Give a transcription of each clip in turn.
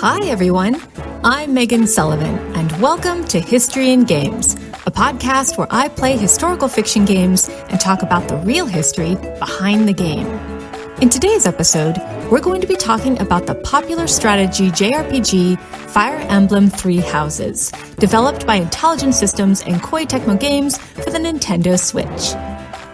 Hi everyone, I'm Meghan Sullivan and welcome to History in Games, a podcast where I play historical fiction games and talk about the real history behind the game. In today's episode, we're going to be talking about the popular strategy JRPG Fire Emblem Three Houses, developed by Intelligent Systems and Koei Tecmo Games for the Nintendo Switch.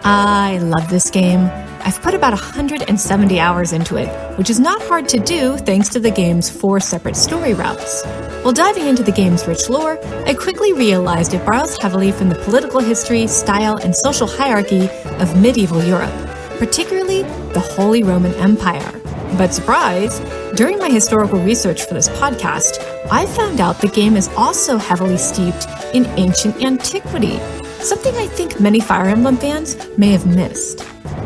I love this game. I've put about 170 hours into it, which is not hard to do thanks to the game's 4 separate story routes. While diving into the game's rich lore, I quickly realized it borrows heavily from the political history, style, and social hierarchy of medieval Europe, particularly the Holy Roman Empire. But surprise, during my historical research for this podcast, I found out the game is also heavily steeped in ancient antiquity, something I think many Fire Emblem fans may have missed.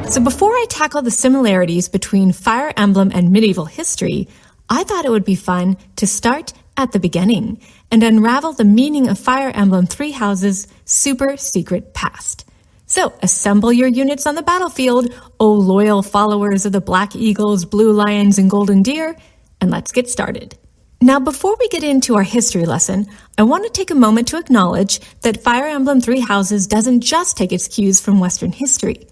So before I tackle the similarities between Fire Emblem and medieval history, I thought it would be fun to start at the beginning and unravel the meaning of Fire Emblem Three Houses' super secret past. So assemble your units on the battlefield, O loyal followers of the Black Eagles, Blue Lions, and Golden Deer, and let's get started. Now, before we get into our history lesson, I want to take a moment to acknowledge that Fire Emblem Three Houses doesn't just take its cues from Western history.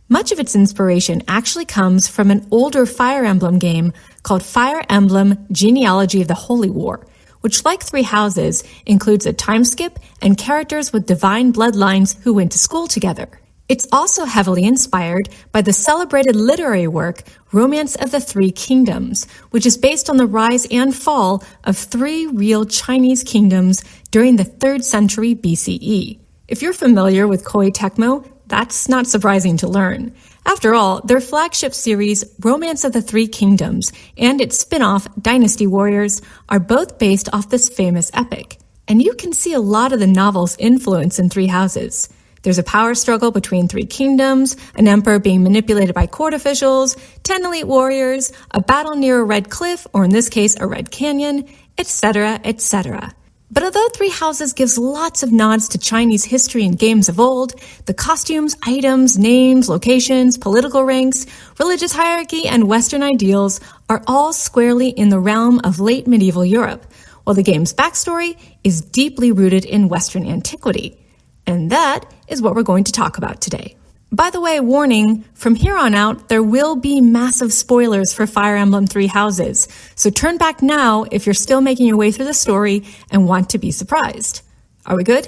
Much of its inspiration actually comes from an older Fire Emblem game called Fire Emblem Genealogy of the Holy War, which, like Three Houses, includes a time skip and characters with divine bloodlines who went to school together. It's also heavily inspired by the celebrated literary work Romance of the Three Kingdoms, which is based on the rise and fall of 3 real Chinese kingdoms during the 3rd century BCE. If you're familiar with Koei Tecmo, that's not surprising to learn. After all, their flagship series, Romance of the Three Kingdoms, and its spin-off, Dynasty Warriors, are both based off this famous epic. And you can see a lot of the novel's influence in Three Houses. There's a power struggle between 3 kingdoms, an emperor being manipulated by court officials, 10 elite warriors, a battle near a red cliff, or in this case, a red canyon, etc., etc. But although Three Houses gives lots of nods to Chinese history and games of old, the costumes, items, names, locations, political ranks, religious hierarchy, and Western ideals are all squarely in the realm of late medieval Europe, while the game's backstory is deeply rooted in Western antiquity. And that is what we're going to talk about today. By the way, warning, from here on out, there will be massive spoilers for Fire Emblem Three Houses, so turn back now if you're still making your way through the story and want to be surprised. Are we good?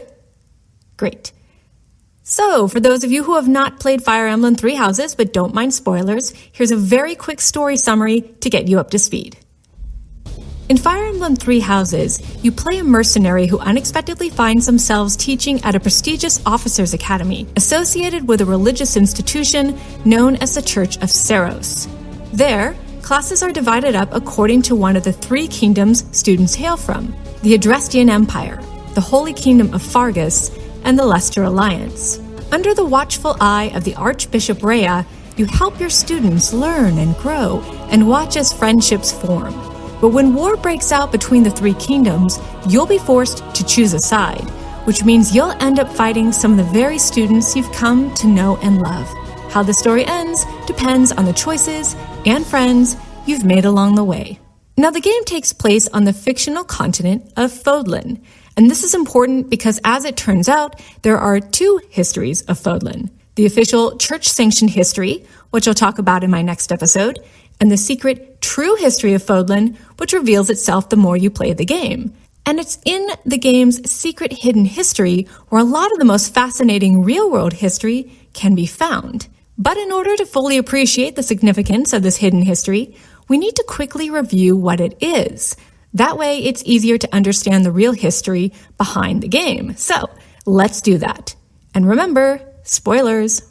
Great. So, for those of you who have not played Fire Emblem Three Houses but don't mind spoilers, here's a very quick story summary to get you up to speed. In Fire Emblem Three Houses, you play a mercenary who unexpectedly finds themselves teaching at a prestigious officers' academy associated with a religious institution known as the Church of Saros. There, classes are divided up according to one of the 3 kingdoms students hail from: the Adrestian Empire, the Holy Kingdom of Fargus, and the Leicester Alliance. Under the watchful eye of the Archbishop Rhea, you help your students learn and grow and watch as friendships form. But when war breaks out between the 3 kingdoms, you'll be forced to choose a side, which means you'll end up fighting some of the very students you've come to know and love. How the story ends depends on the choices and friends you've made along the way. Now, the game takes place on the fictional continent of Fodlan, and this is important because, as it turns out, there are 2 histories of Fodlan: the official church-sanctioned history, which I'll talk about in my next episode, and the secret true history of Fodlan, which reveals itself the more you play the game. And it's in the game's secret hidden history where a lot of the most fascinating real-world history can be found. But in order to fully appreciate the significance of this hidden history, we need to quickly review what it is. That way, it's easier to understand the real history behind the game. So, let's do that. And remember, spoilers.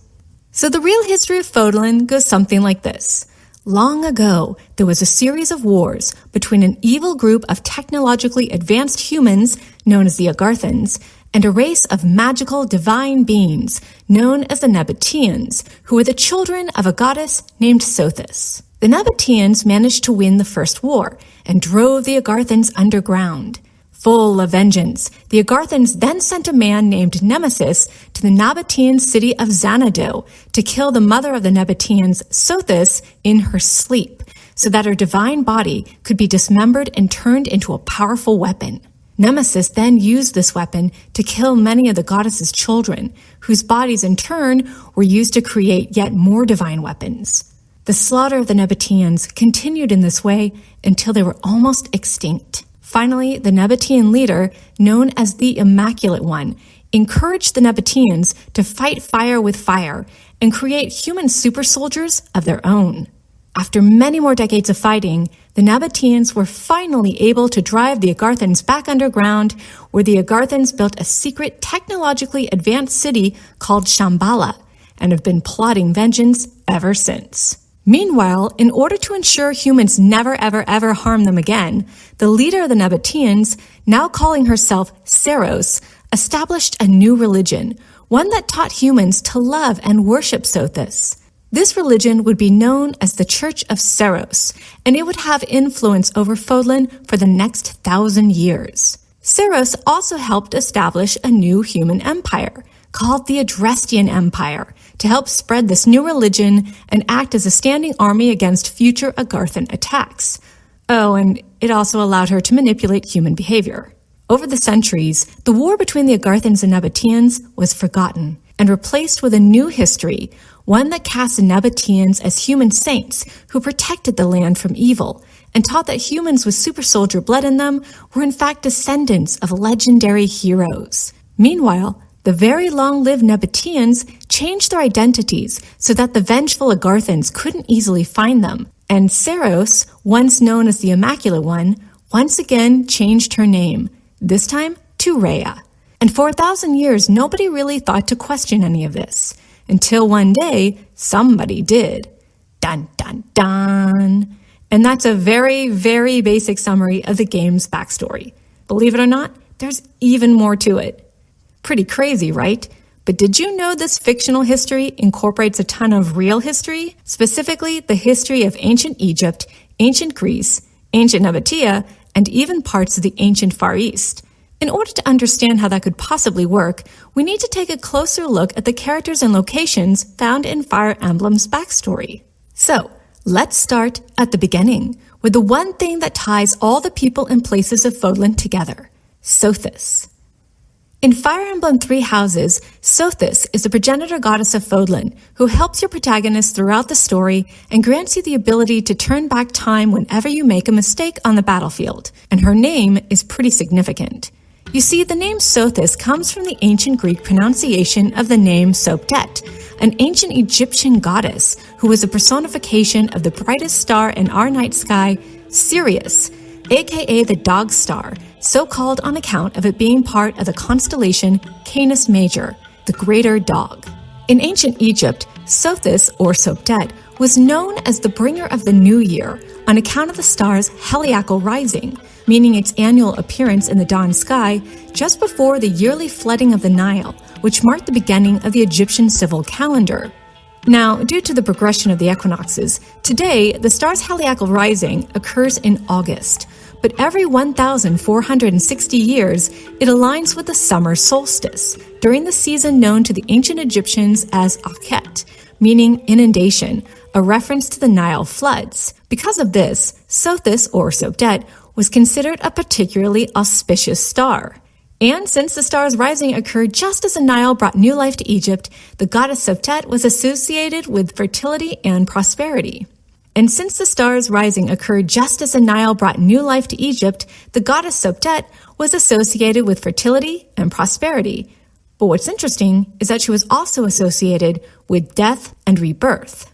So the real history of Fodlan goes something like this. Long ago, there was a series of wars between an evil group of technologically advanced humans, known as the Agarthans, and a race of magical divine beings, known as the Nabateans, who were the children of a goddess named Sothis. The Nabateans managed to win the first war and drove the Agarthans underground. Full of vengeance, the Agarthans then sent a man named Nemesis to the Nabatean city of Xanadu to kill the mother of the Nabateans, Sothis, in her sleep, so that her divine body could be dismembered and turned into a powerful weapon. Nemesis then used this weapon to kill many of the goddess's children, whose bodies in turn were used to create yet more divine weapons. The slaughter of the Nabateans continued in this way until they were almost extinct. Finally, the Nabatean leader, known as the Immaculate One, encouraged the Nabateans to fight fire with fire and create human super soldiers of their own. After many more decades of fighting, the Nabateans were finally able to drive the Agarthans back underground, where the Agarthans built a secret, technologically advanced city called Shambhala, and have been plotting vengeance ever since. Meanwhile, in order to ensure humans never ever harm them again, the leader of the Nabateans, now calling herself Saros, established a new religion, one that taught humans to love and worship Sothis. This religion would be known as the Church of Saros, and it would have influence over Fodlan for the next 1,000 years. Saros also helped establish a new human empire, called the Adrestian Empire, to help spread this new religion and act as a standing army against future Agarthan attacks. Oh, and it also allowed her to manipulate human behavior. Over the centuries, the war between the Agarthans and Nabateans was forgotten and replaced with a new history, one that cast the Nabateans as human saints who protected the land from evil and taught that humans with super soldier blood in them were in fact descendants of legendary heroes. Meanwhile, the very long-lived Nabateans changed their identities so that the vengeful Agarthans couldn't easily find them, and Saros, once known as the Immaculate One, once again changed her name, this time to Rhea. And for 1,000 years, nobody really thought to question any of this, until one day, somebody did. Dun, dun, dun. And that's a very, very basic summary of the game's backstory. Believe it or not, there's even more to it. Pretty crazy, right? But did you know this fictional history incorporates a ton of real history? Specifically, the history of ancient Egypt, ancient Greece, ancient Nabatea, and even parts of the ancient Far East. In order to understand how that could possibly work, we need to take a closer look at the characters and locations found in Fire Emblem's backstory. So, let's start at the beginning, with the one thing that ties all the people and places of Fodlan together, Sothis. In Fire Emblem Three Houses, Sothis is the progenitor goddess of Fodlan, who helps your protagonist throughout the story and grants you the ability to turn back time whenever you make a mistake on the battlefield, and her name is pretty significant. You see, the name Sothis comes from the ancient Greek pronunciation of the name Sopdet, an ancient Egyptian goddess who was a personification of the brightest star in our night sky, Sirius, aka the Dog Star, so called on account of it being part of the constellation Canis Major, the Greater Dog. In ancient Egypt, Sothis, or Sopdet, was known as the bringer of the new year on account of the star's heliacal rising, meaning its annual appearance in the dawn sky just before the yearly flooding of the Nile, which marked the beginning of the Egyptian civil calendar. Now, due to the progression of the equinoxes, today the star's heliacal rising occurs in August, but every 1,460 years it aligns with the summer solstice, during the season known to the ancient Egyptians as Akhet, meaning inundation, a reference to the Nile floods. Because of this, Sothis, or Sopdet, was considered a particularly auspicious star. And since the star's rising occurred just as the Nile brought new life to Egypt, the goddess Sopdet was associated with fertility and prosperity. And since the star's rising occurred just as the Nile brought new life to Egypt, the goddess Sopdet was associated with fertility and prosperity. But what's interesting is that she was also associated with death and rebirth.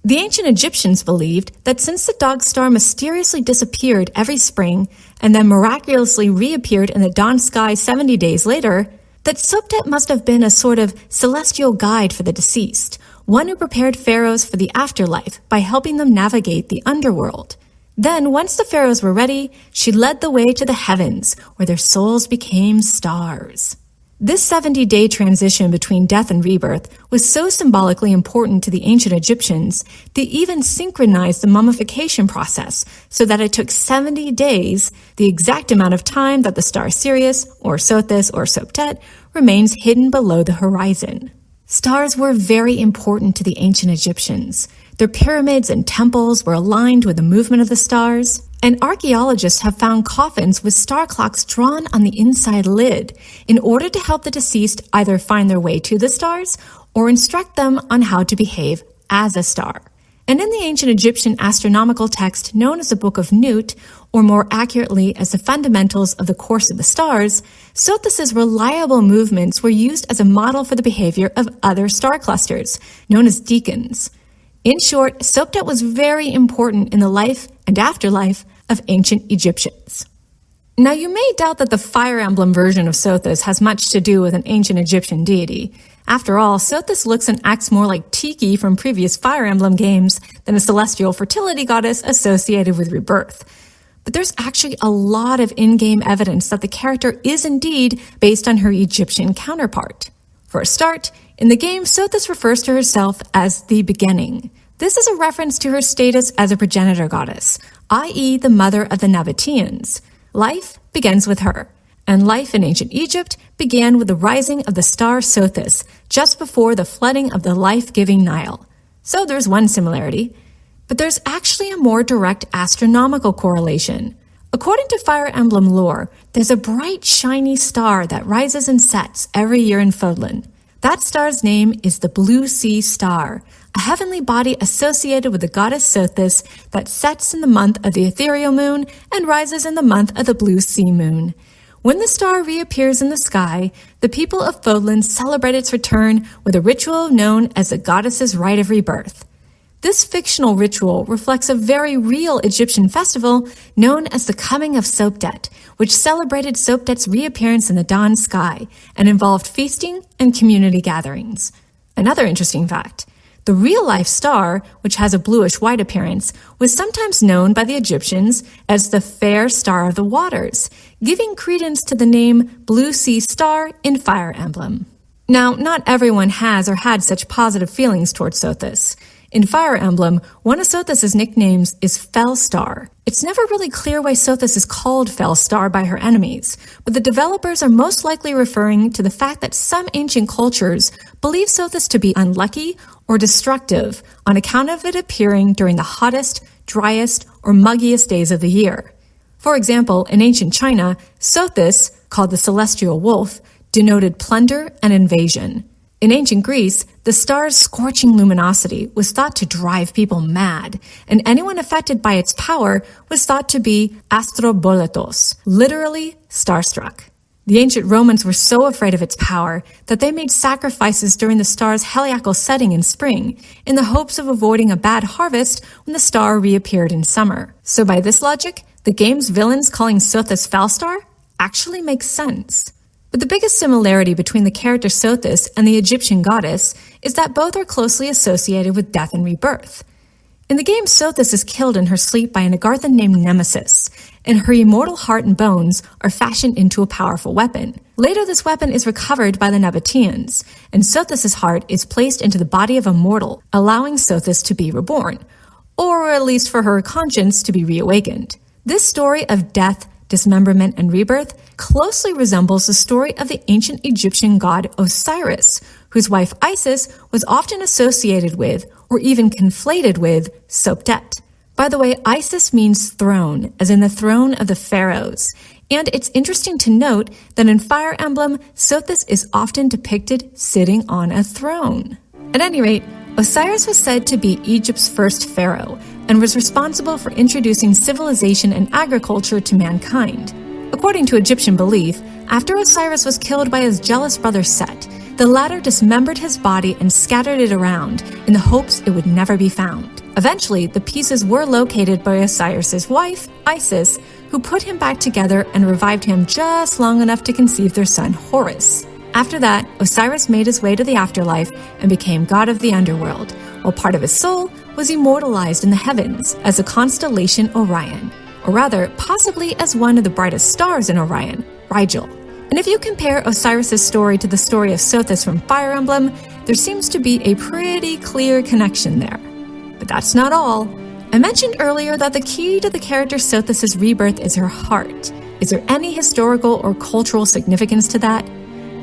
The ancient Egyptians believed that since the dog star mysteriously disappeared every spring and then miraculously reappeared in the dawn sky 70 days later, that Sopdet must have been a sort of celestial guide for the deceased, one who prepared pharaohs for the afterlife by helping them navigate the underworld. Then, once the pharaohs were ready, she led the way to the heavens, where their souls became stars. This 70-day transition between death and rebirth was so symbolically important to the ancient Egyptians, they even synchronized the mummification process so that it took 70 days, the exact amount of time that the star Sirius, or Sothis, or Sopdet, remains hidden below the horizon. Stars were very important to the ancient Egyptians. Their pyramids and temples were aligned with the movement of the stars, and archaeologists have found coffins with star clocks drawn on the inside lid in order to help the deceased either find their way to the stars or instruct them on how to behave as a star. And in the ancient Egyptian astronomical text known as the Book of Nut, or more accurately as the Fundamentals of the Course of the Stars, Sothis' reliable movements were used as a model for the behavior of other star clusters, known as deacons. In short, Sopdet was very important in the life and afterlife of ancient Egyptians. Now, you may doubt that the Fire Emblem version of Sothis has much to do with an ancient Egyptian deity. After all, Sothis looks and acts more like Tiki from previous Fire Emblem games than a celestial fertility goddess associated with rebirth. But there's actually a lot of in-game evidence that the character is indeed based on her Egyptian counterpart. For a start, in the game, Sothis refers to herself as the Beginning. This is a reference to her status as a progenitor goddess, i.e. the mother of the Nabateans. Life begins with her, and life in ancient Egypt began with the rising of the star Sothis just before the flooding of the life-giving Nile. So there's one similarity, but there's actually a more direct astronomical correlation. According to Fire Emblem lore, there's a bright, shiny star that rises and sets every year in Fodlan. That star's name is the Blue Sea Star, a heavenly body associated with the goddess Sothis that sets in the month of the ethereal moon and rises in the month of the blue sea moon. When the star reappears in the sky, the people of Fodlan celebrate its return with a ritual known as the goddess's rite of rebirth. This fictional ritual reflects a very real Egyptian festival known as the Coming of Sopdet, which celebrated Sopdet's reappearance in the dawn sky and involved feasting and community gatherings. Another interesting fact: the real-life star, which has a bluish-white appearance, was sometimes known by the Egyptians as the Fair Star of the Waters, giving credence to the name Blue Sea Star in Fire Emblem. Now, not everyone has or had such positive feelings towards Sothis. In Fire Emblem, one of Sothis' nicknames is Fell Star. It's never really clear why Sothis is called Fell Star by her enemies, but the developers are most likely referring to the fact that some ancient cultures believe Sothis to be unlucky or destructive on account of it appearing during the hottest, driest, or muggiest days of the year. For example, in ancient China, Sothis, called the Celestial Wolf, denoted plunder and invasion. In ancient Greece, the star's scorching luminosity was thought to drive people mad, and anyone affected by its power was thought to be astroboletos, literally starstruck. The ancient Romans were so afraid of its power that they made sacrifices during the star's heliacal setting in spring, in the hopes of avoiding a bad harvest when the star reappeared in summer. So by this logic, the game's villains calling Sothis Falstar actually makes sense. But the biggest similarity between the character Sothis and the Egyptian goddess is that both are closely associated with death and rebirth. In the game, Sothis is killed in her sleep by an Agarthan named Nemesis, and her immortal heart and bones are fashioned into a powerful weapon. Later, this weapon is recovered by the Nabateans, and Sothis' heart is placed into the body of a mortal, allowing Sothis to be reborn, or at least for her conscience to be reawakened. This story of death, dismemberment, and rebirth closely resembles the story of the ancient Egyptian god Osiris, whose wife Isis was often associated with, or even conflated with, Sopdet. By the way, Isis means throne, as in the throne of the pharaohs, and it's interesting to note that in Fire Emblem, Sothis is often depicted sitting on a throne. At any rate, Osiris was said to be Egypt's first pharaoh, and was responsible for introducing civilization and agriculture to mankind. According to Egyptian belief, after Osiris was killed by his jealous brother Set, the latter dismembered his body and scattered it around in the hopes it would never be found. Eventually, the pieces were located by Osiris's wife, Isis, who put him back together and revived him just long enough to conceive their son Horus. After that, Osiris made his way to the afterlife and became god of the underworld, while part of his soul was immortalized in the heavens as the constellation Orion, or rather, possibly as one of the brightest stars in Orion, Rigel. And if you compare Osiris' story to the story of Sothis from Fire Emblem, there seems to be a pretty clear connection there. But that's not all. I mentioned earlier that the key to the character Sothis' rebirth is her heart. Is there any historical or cultural significance to that?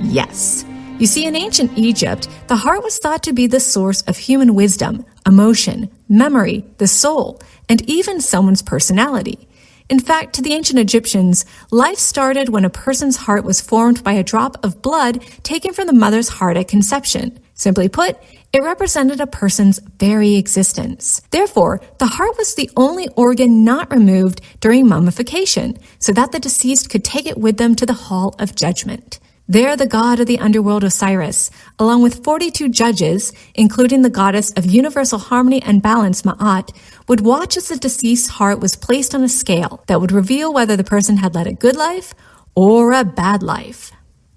Yes. You see, in ancient Egypt, the heart was thought to be the source of human wisdom, emotion, memory, the soul, and even someone's personality. In fact, to the ancient Egyptians, life started when a person's heart was formed by a drop of blood taken from the mother's heart at conception. Simply put, it represented a person's very existence. Therefore, the heart was the only organ not removed during mummification, so that the deceased could take it with them to the Hall of Judgment. There, the god of the underworld Osiris, along with 42 judges, including the goddess of universal harmony and balance Ma'at, would watch as the deceased's heart was placed on a scale that would reveal whether the person had led a good life or a bad life.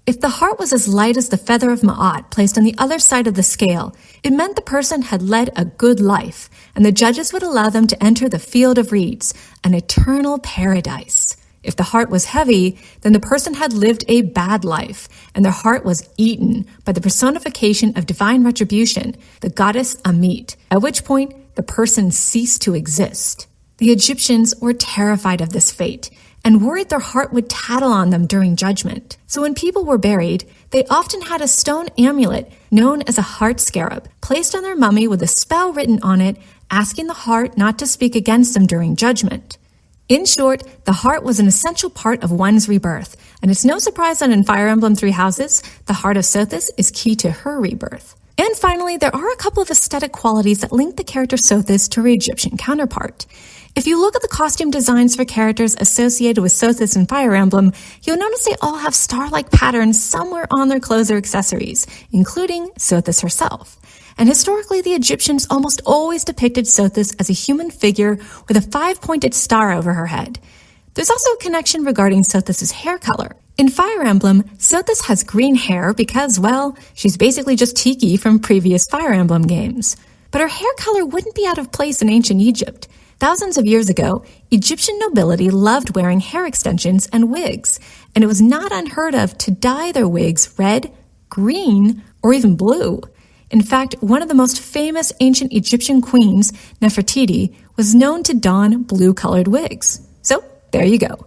If the heart was as light as the feather of Ma'at placed on the other side of the scale, it meant the person had led a good life, and the judges would allow them to enter the field of reeds, an eternal paradise. If the heart was heavy, then the person had lived a bad life, and their heart was eaten by the personification of divine retribution, the goddess Amit, at which point the person ceased to exist. The Egyptians were terrified of this fate, and worried their heart would tattle on them during judgment. So when people were buried, they often had a stone amulet known as a heart scarab placed on their mummy with a spell written on it, asking the heart not to speak against them during judgment. In short, the heart was an essential part of one's rebirth, and it's no surprise that in Fire Emblem Three Houses, the heart of Sothis is key to her rebirth. And finally, there are a couple of aesthetic qualities that link the character Sothis to her Egyptian counterpart. If you look at the costume designs for characters associated with Sothis in Fire Emblem, you'll notice they all have star-like patterns somewhere on their clothes or accessories, including Sothis herself. And historically, the Egyptians almost always depicted Sothis as a human figure with a 5-pointed star over her head. There's also a connection regarding Sothis's hair color. In Fire Emblem, Sothis has green hair because, well, she's basically just Tiki from previous Fire Emblem games. But her hair color wouldn't be out of place in ancient Egypt. Thousands of years ago, Egyptian nobility loved wearing hair extensions and wigs, and it was not unheard of to dye their wigs red, green, or even blue. In fact, one of the most famous ancient Egyptian queens, Nefertiti, was known to don blue-colored wigs. So, there you go.